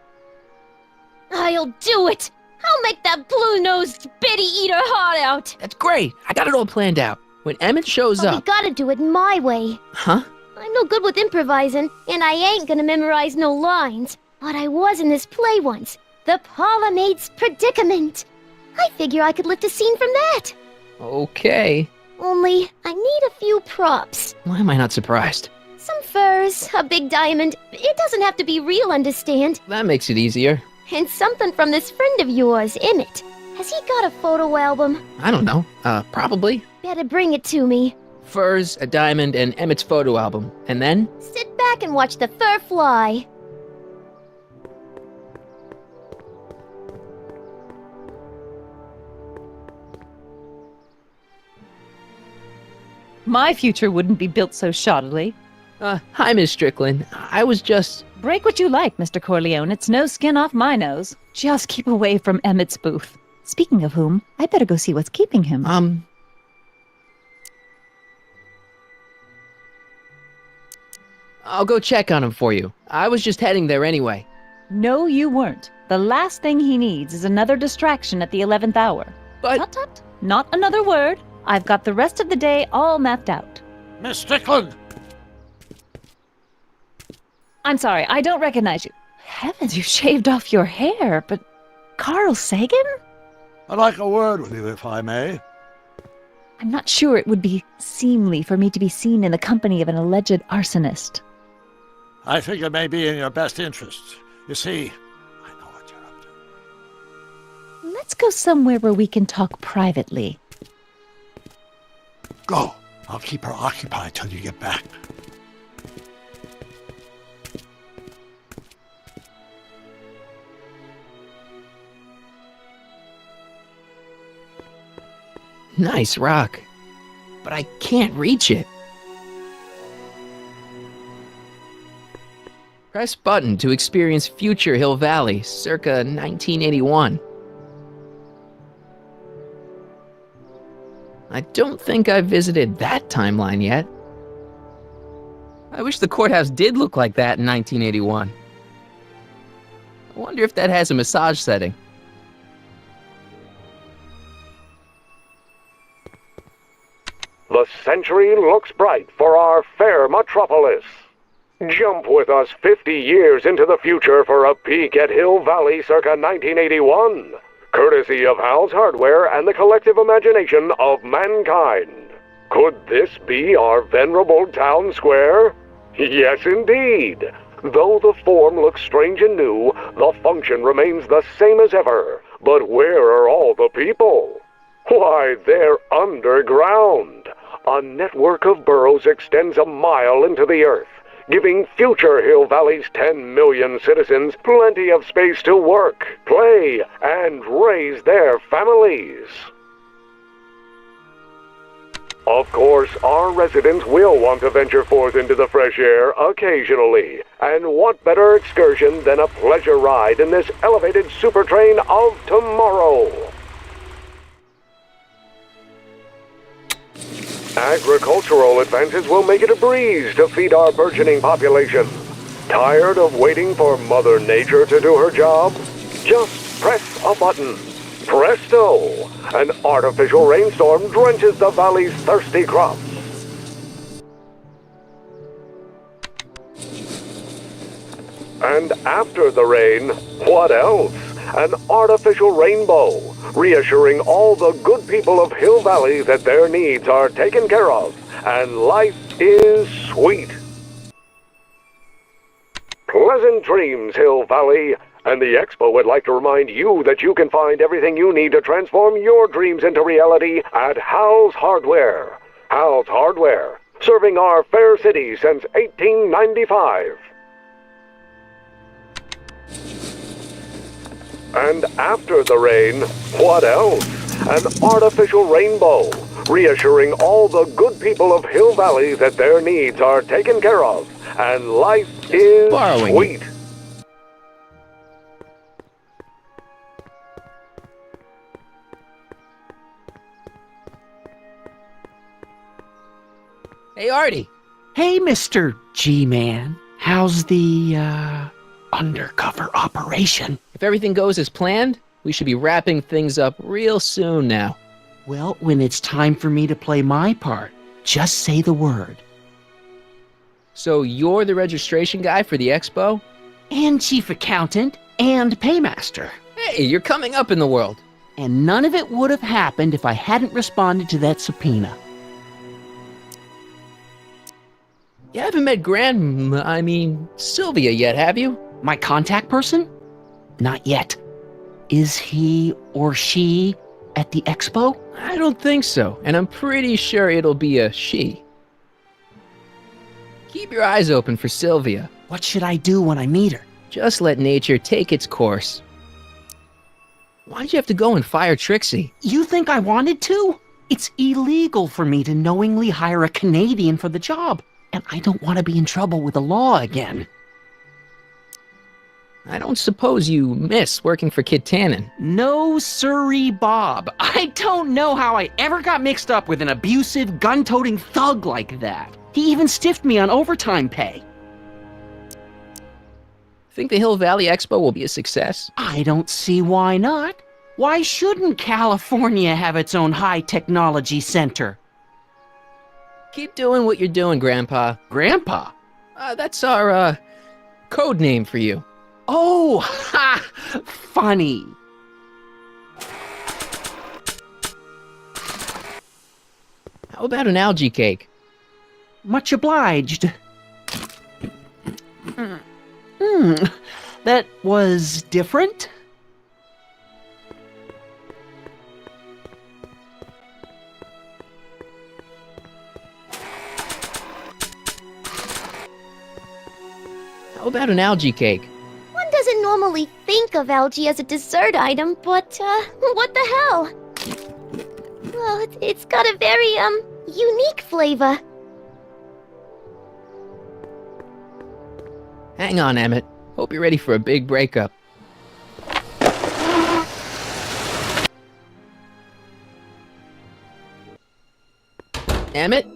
I'll do it! I'll make that blue-nosed bitty eat her heart out! That's great. I got it all planned out. When Emmett shows But we up... gotta do it my way. Huh? I'm no good with improvising, and I ain't gonna memorize no lines. But I was in this play once. The Parlourmaid's Predicament. I figure I could lift a scene from that. Okay. Only, I need a few props. Why am I not surprised? Some furs, a big diamond. It doesn't have to be real, understand? That makes it easier. And something from this friend of yours, Emmett. Has he got a photo album? I don't know. Probably. Better bring it to me. Furs, a diamond, and Emmett's photo album. And then? Sit back and watch the fur fly. My future wouldn't be built so shoddily. Hi, Miss Strickland. I was just... Break what you like, Mr. Corleone. It's no skin off my nose. Just keep away from Emmett's booth. Speaking of whom, I better go see what's keeping him. I'll go check on him for you. I was just heading there anyway. No, you weren't. The last thing he needs is another distraction at the 11th hour. But... Tut tut. Not another word. I've got the rest of the day all mapped out. Miss Strickland! I'm sorry, I don't recognize you. Heavens, you shaved off your hair, but... Carl Sagan? I'd like a word with you, if I may. I'm not sure it would be seemly for me to be seen in the company of an alleged arsonist. I think it may be in your best interests. You see, I know what you're up to. Let's go somewhere where we can talk privately. Go. I'll keep her occupied till you get back. Nice rock. But I can't reach it. Press button to experience future Hill Valley, circa 1981. I don't think I've visited that timeline yet. I wish the courthouse did look like that in 1981. I wonder if that has a massage setting. The century looks bright for our fair metropolis. Jump with us 50 years into the future for a peek at Hill Valley circa 1981, courtesy of Hal's Hardware and the collective imagination of mankind. Could this be our venerable town square? Yes, indeed. Though the form looks strange and new, the function remains the same as ever. But where are all the people? Why, they're underground. A network of burrows extends a mile into the earth, giving future Hill Valley's 10 million citizens plenty of space to work, play, and raise their families. Of course, our residents will want to venture forth into the fresh air occasionally. And what better excursion than a pleasure ride in this elevated super train of tomorrow? Agricultural advances will make it a breeze to feed our burgeoning population. Tired of waiting for Mother Nature to do her job? Just press a button. Presto! An artificial rainstorm drenches the valley's thirsty crops. And after the rain, what else? An artificial rainbow, reassuring all the good people of Hill Valley that their needs are taken care of, and life is sweet. Pleasant dreams, Hill Valley. And the Expo would like to remind you that you can find everything you need to transform your dreams into reality at Hal's Hardware. Hal's Hardware, serving our fair city since 1895. And after the rain, what else? An artificial rainbow, reassuring all the good people of Hill Valley that their needs are taken care of, and life is sweet. Hey, Artie. Hey, Mr. G-Man. How's the, undercover operation? If everything goes as planned, we should be wrapping things up real soon now. Well, when it's time for me to play my part, just say the word. So you're the registration guy for the Expo? And chief accountant and paymaster. Hey, you're coming up in the world. And none of it would have happened if I hadn't responded to that subpoena. You haven't met Sylvia yet, have you? My contact person? Not yet. Is he or she at the Expo? I don't think so, and I'm pretty sure it'll be a she. Keep your eyes open for Sylvia. What should I do when I meet her? Just let nature take its course. Why'd you have to go and fire Trixie? You think I wanted to? It's illegal for me to knowingly hire a Canadian for the job, and I don't want to be in trouble with the law again. I don't suppose you miss working for Kit Tannen. No siree, Bob. I don't know how I ever got mixed up with an abusive, gun-toting thug like that. He even stiffed me on overtime pay. Think the Hill Valley Expo will be a success? I don't see why not. Why shouldn't California have its own high-technology center? Keep doing what you're doing, Grandpa. Grandpa? That's our, code name for you. Oh, ha! Funny. How about an algae cake? Much obliged. That was different? How about an algae cake? One doesn't normally think of algae as a dessert item, but, what the hell? Well, it's got a very, unique flavor. Hang on, Emmett. Hope you're ready for a big breakup. Emmett?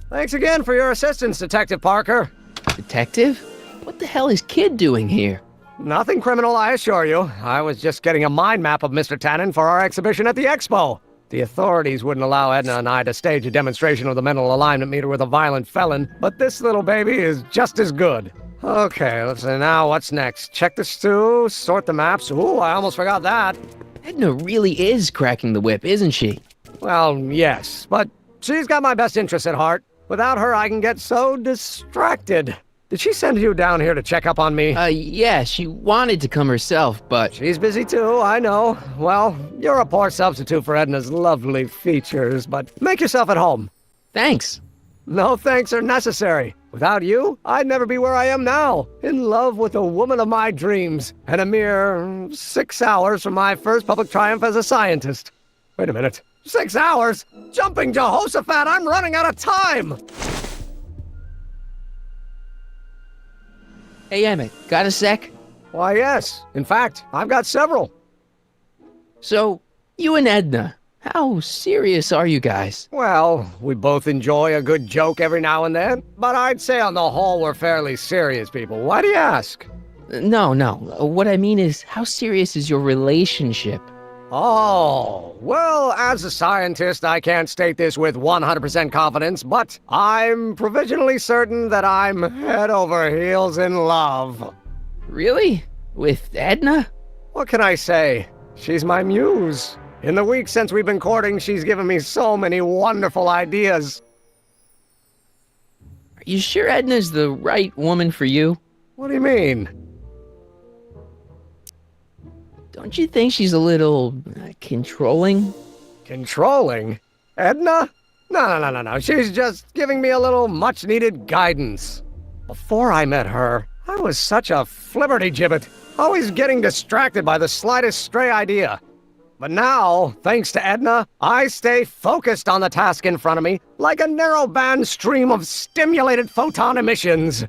Thanks again for your assistance, Detective Parker. Detective? What the hell is Kid doing here? Nothing criminal, I assure you. I was just getting a mind map of Mr. Tannen for our exhibition at the Expo. The authorities wouldn't allow Edna and I to stage a demonstration of the mental alignment meter with a violent felon, but this little baby is just as good. Okay, let's see now what's next. Check the stew, sort the maps. Ooh, I almost forgot that. Edna really is cracking the whip, isn't she? Well, yes, but she's got my best interests at heart. Without her, I can get so distracted. Did she send you down here to check up on me? Yeah, she wanted to come herself, but... She's busy too, I know. Well, you're a poor substitute for Edna's lovely features, but make yourself at home. Thanks. No thanks are necessary. Without you, I'd never be where I am now, in love with the woman of my dreams, and a mere 6 hours from my first public triumph as a scientist. Wait a minute. 6 hours? Jumping Jehoshaphat, I'm running out of time! Hey, Emmett, got a sec? Why, yes. In fact, I've got several. So, you and Edna, how serious are you guys? Well, we both enjoy a good joke every now and then, but I'd say on the whole we're fairly serious people. Why do you ask? No. What I mean is, how serious is your relationship? Oh, well, as a scientist, I can't state this with 100% confidence, but I'm provisionally certain that I'm head over heels in love. Really? With Edna? What can I say? She's my muse. In the weeks since we've been courting, she's given me so many wonderful ideas. Are you sure Edna's the right woman for you? What do you mean? Don't you think she's a little controlling? Controlling? Edna? No. She's just giving me a little much-needed guidance. Before I met her, I was such a flibberty-gibbet, always getting distracted by the slightest stray idea. But now, thanks to Edna, I stay focused on the task in front of me, like a narrow-band stream of stimulated photon emissions.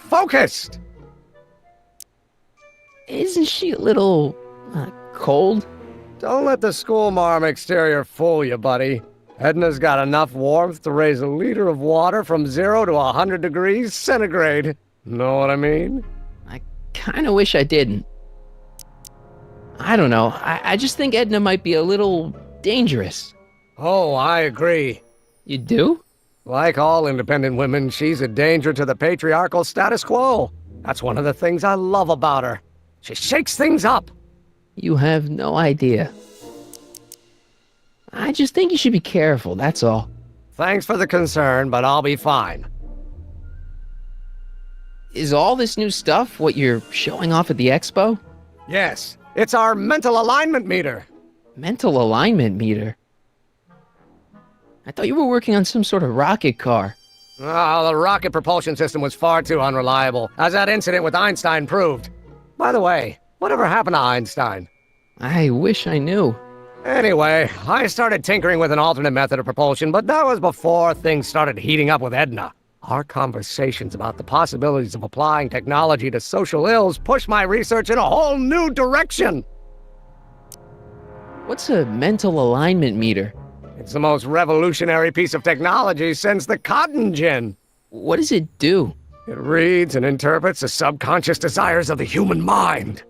Focused! Isn't she a little, cold? Don't let the schoolmarm exterior fool you, buddy. Edna's got enough warmth to raise a liter of water from 0 to 100 degrees centigrade. Know what I mean? I kinda wish I didn't. I don't know. I just think Edna might be a little dangerous. Oh, I agree. You do? Like all independent women, she's a danger to the patriarchal status quo. That's one of the things I love about her. She shakes things up. You have no idea. I just think you should be careful, that's all. Thanks for the concern, but I'll be fine. Is all this new stuff what you're showing off at the expo? Yes, it's our mental alignment meter. Mental alignment meter? I thought you were working on some sort of rocket car. Oh, the rocket propulsion system was far too unreliable, as that incident with Einstein proved. By the way, Whatever happened to Einstein? I wish I knew. Anyway, I started tinkering with an alternate method of propulsion, but that was before things started heating up with Edna. Our conversations about the possibilities of applying technology to social ills pushed my research in a whole new direction. What's a mental alignment meter? It's the most revolutionary piece of technology since the cotton gin. What does it do? It reads and interprets the subconscious desires of the human mind.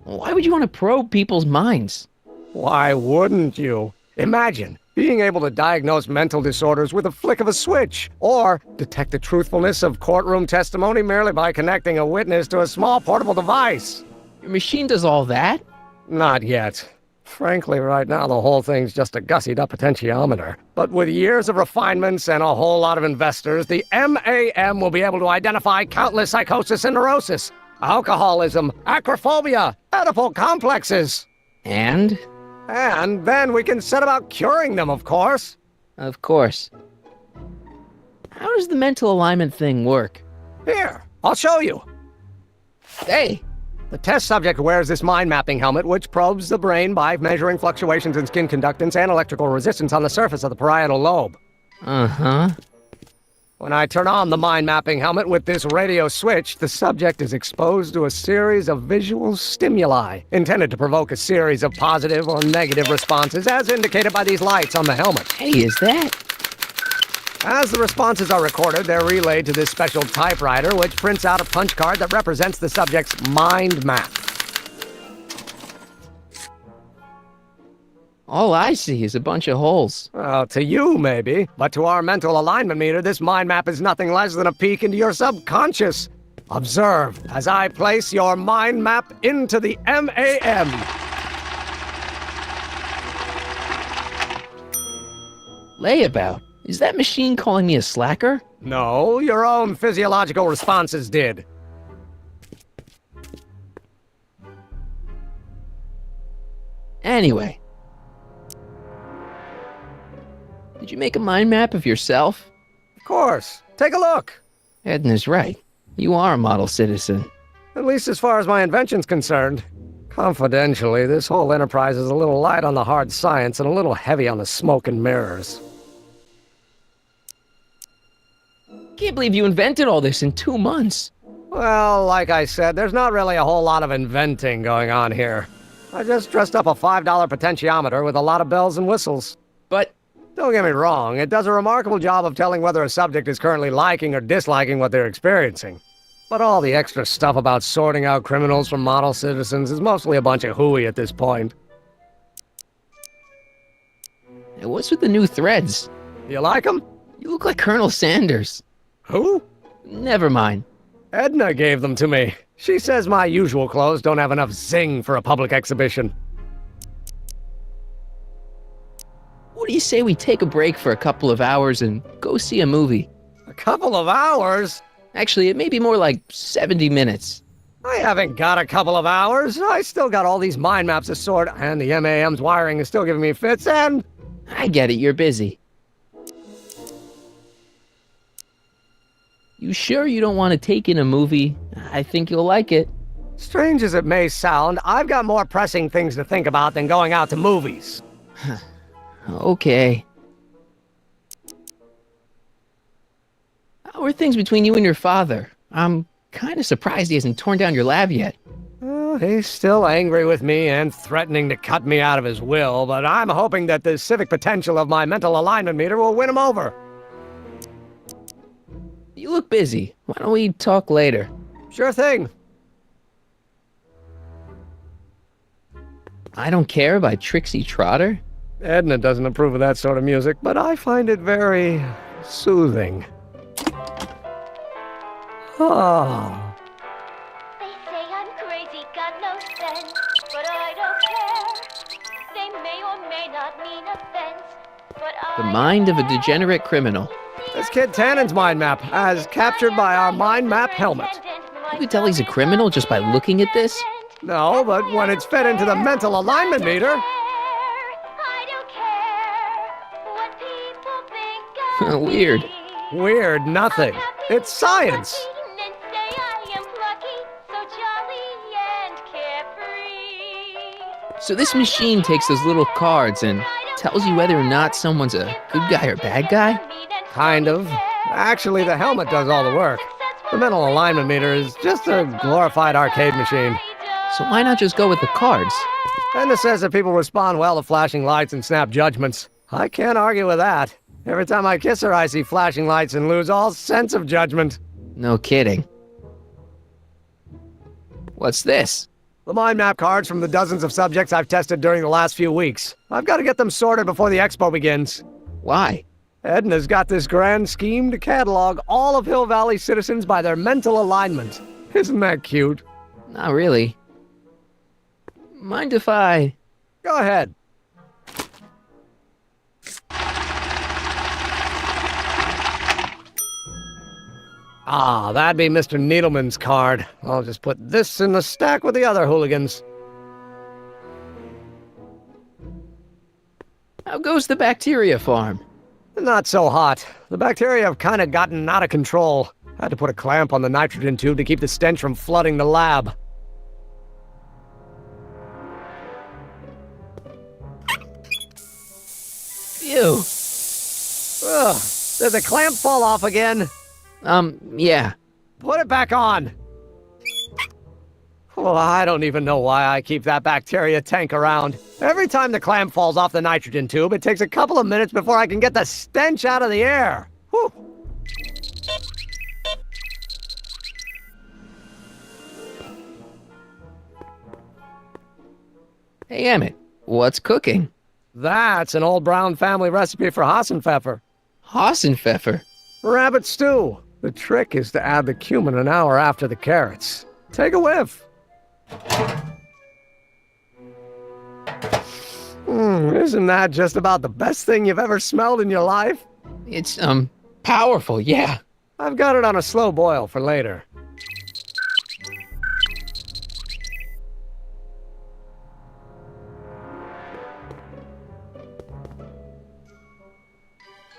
Why would you want to probe people's minds? Why wouldn't you? Imagine being able to diagnose mental disorders with a flick of a switch, or detect the truthfulness of courtroom testimony merely by connecting a witness to a small portable device. Your machine does all that? Not yet. Frankly, right now the whole thing's just a gussied-up potentiometer. But with years of refinements and a whole lot of investors, the MAM will be able to identify countless psychosis and neurosis, alcoholism, acrophobia, Oedipal complexes. And? And then we can set about curing them, of course. Of course. How does the mental alignment thing work? Here, I'll show you. Hey! The test subject wears this mind-mapping helmet, which probes the brain by measuring fluctuations in skin conductance and electrical resistance on the surface of the parietal lobe. Uh-huh. When I turn on the mind-mapping helmet with this radio switch, the subject is exposed to a series of visual stimuli, intended to provoke a series of positive or negative responses, as indicated by these lights on the helmet. Hey, is that? As the responses are recorded, they're relayed to this special typewriter, which prints out a punch card that represents the subject's mind map. All I see is a bunch of holes. Well, to you, maybe. But to our mental alignment meter, this mind map is nothing less than a peek into your subconscious. Observe as I place your mind map into the MAM. Layabout. Is that machine calling me a slacker? No, your own physiological responses did. Anyway. Did you make a mind map of yourself? Of course. Take a look. Edna's right. You are a model citizen. At least as far as my invention's concerned. Confidentially, this whole enterprise is a little light on the hard science and a little heavy on the smoke and mirrors. Can't believe you invented all this in 2 months. Well, like I said, there's not really a whole lot of inventing going on here. I just dressed up a $5 potentiometer with a lot of bells and whistles. But don't get me wrong, it does a remarkable job of telling whether a subject is currently liking or disliking what they're experiencing. But all the extra stuff about sorting out criminals from model citizens is mostly a bunch of hooey at this point. Hey, what's with the new threads? You like them? You look like Colonel Sanders. Who? Never mind. Edna gave them to me. She says my usual clothes don't have enough zing for a public exhibition. What do you say we take a break for a couple of hours and go see a movie? A couple of hours? Actually, it may be more like 70 minutes. I haven't got a couple of hours. I still got all these mind maps to sort, and the MAM's wiring is still giving me fits, and... I get it, you're busy. You sure you don't want to take in a movie? I think you'll like it. Strange as it may sound, I've got more pressing things to think about than going out to movies. Okay. How are things between you and your father? I'm kind of surprised he hasn't torn down your lab yet. Well, he's still angry with me and threatening to cut me out of his will, but I'm hoping that the civic potential of my mental alignment meter will win him over. You look busy. Why don't we talk later? Sure thing. I Don't Care by Trixie Trotter? Edna doesn't approve of that sort of music, but I find it very soothing. Oh. They say I'm crazy, got no sense, but I don't care. They may or may not mean offense, but The Mind of a Degenerate Criminal. This kid Tannen's mind map, as captured by our mind map helmet. You could tell he's a criminal just by looking at this? No, but when it's fed into the mental alignment meter... Weird. Weird nothing. It's science. So this machine takes those little cards and tells you whether or not someone's a good guy or bad guy? Kind of. Actually, the helmet does all the work. The mental alignment meter is just a glorified arcade machine. So why not just go with the cards? Edna says that people respond well to flashing lights and snap judgments. I can't argue with that. Every time I kiss her, I see flashing lights and lose all sense of judgment. No kidding. What's this? The mind map cards from the dozens of subjects I've tested during the last few weeks. I've got to get them sorted before the expo begins. Why? Edna's got this grand scheme to catalog all of Hill Valley citizens by their mental alignment. Isn't that cute? Not really. Mind if I... Go ahead. Ah, that'd be Mr. Needleman's card. I'll just put this in the stack with the other hooligans. How goes the bacteria farm? Not so hot. The bacteria have kind of gotten out of control. I had to put a clamp on the nitrogen tube to keep the stench from flooding the lab. Ew. Ugh, did the clamp fall off again? Yeah. Put it back on. Well, I don't even know why I keep that bacteria tank around. Every time the clamp falls off the nitrogen tube, it takes a couple of minutes before I can get the stench out of the air. Whew. Hey, Emmett, what's cooking? That's an old Brown family recipe for Hassenpfeffer. Hassenpfeffer? Rabbit stew. The trick is to add the cumin an hour after the carrots. Take a whiff. Isn't that just about the best thing you've ever smelled in your life? It's, powerful, yeah. I've got it on a slow boil for later.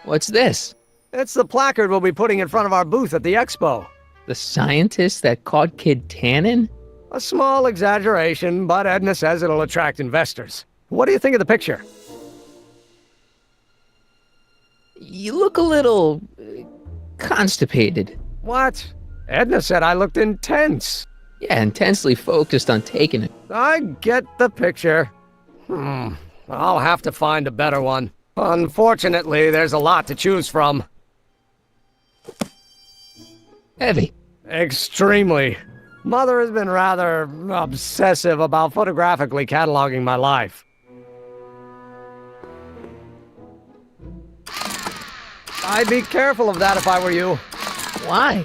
What's this? It's the placard we'll be putting in front of our booth at the expo. The scientist that caught Kid Tannen? A small exaggeration, but Edna says it'll attract investors. What do you think of the picture? You look a little... constipated. What? Edna said I looked intense. Yeah, intensely focused on taking it. I get the picture. I'll have to find a better one. Unfortunately, there's a lot to choose from. Heavy. Extremely. Mother has been rather obsessive about photographically cataloging my life. I'd be careful of that if I were you. Why?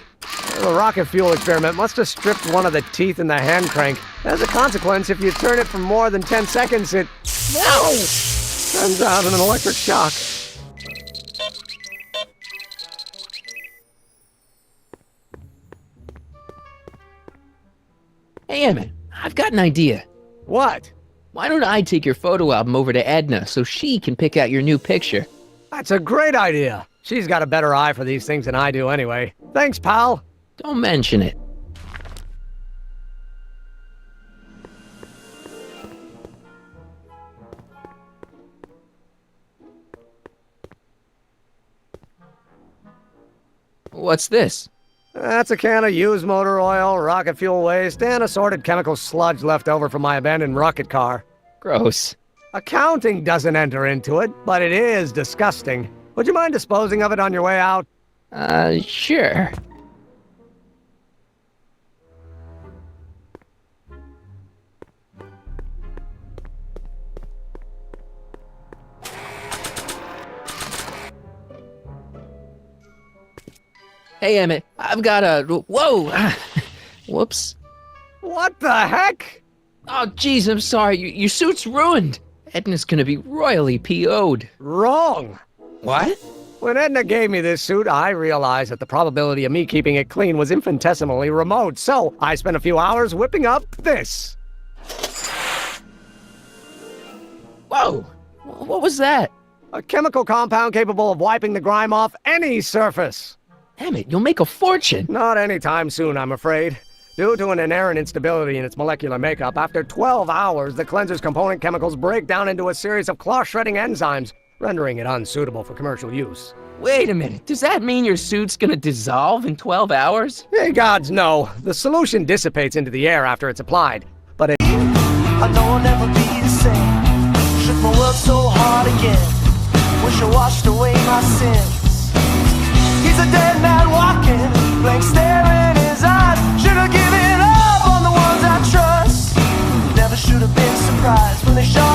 The rocket fuel experiment must have stripped one of the teeth in the hand crank. As a consequence, if you turn it for more than 10 seconds, it... No! Sends out an electric shock. Hey, Emmett, I've got an idea. What? Why don't I take your photo album over to Edna so she can pick out your new picture? That's a great idea. She's got a better eye for these things than I do anyway. Thanks, pal. Don't mention it. What's this? That's a can of used motor oil, rocket fuel waste, and assorted chemical sludge left over from my abandoned rocket car. Gross. Accounting doesn't enter into it, but it is disgusting. Would you mind disposing of it on your way out? Sure. Hey, Emmett, I've got a... Whoa! Whoops. What the heck? Oh, jeez, I'm sorry. Your suit's ruined. Edna's gonna be royally PO'd. Wrong. What? When Edna gave me this suit, I realized that the probability of me keeping it clean was infinitesimally remote, so I spent a few hours whipping up this. Whoa! What was that? A chemical compound capable of wiping the grime off any surface. Emmett, you'll make a fortune. Not anytime soon, I'm afraid. Due to an inherent instability in its molecular makeup, after 12 hours, the cleanser's component chemicals break down into a series of cloth-shredding enzymes, rendering it unsuitable for commercial use. Wait a minute, does that mean your suit's gonna dissolve in 12 hours? Hey, gods, no. The solution dissipates into the air after it's applied, but it... I know I'll never be the same. Shook my world so hard again. Wish I washed away my sins. He's a dead man walking, blank stare in his eyes. Should have given up on the ones I trust. Never should have been surprised when they shot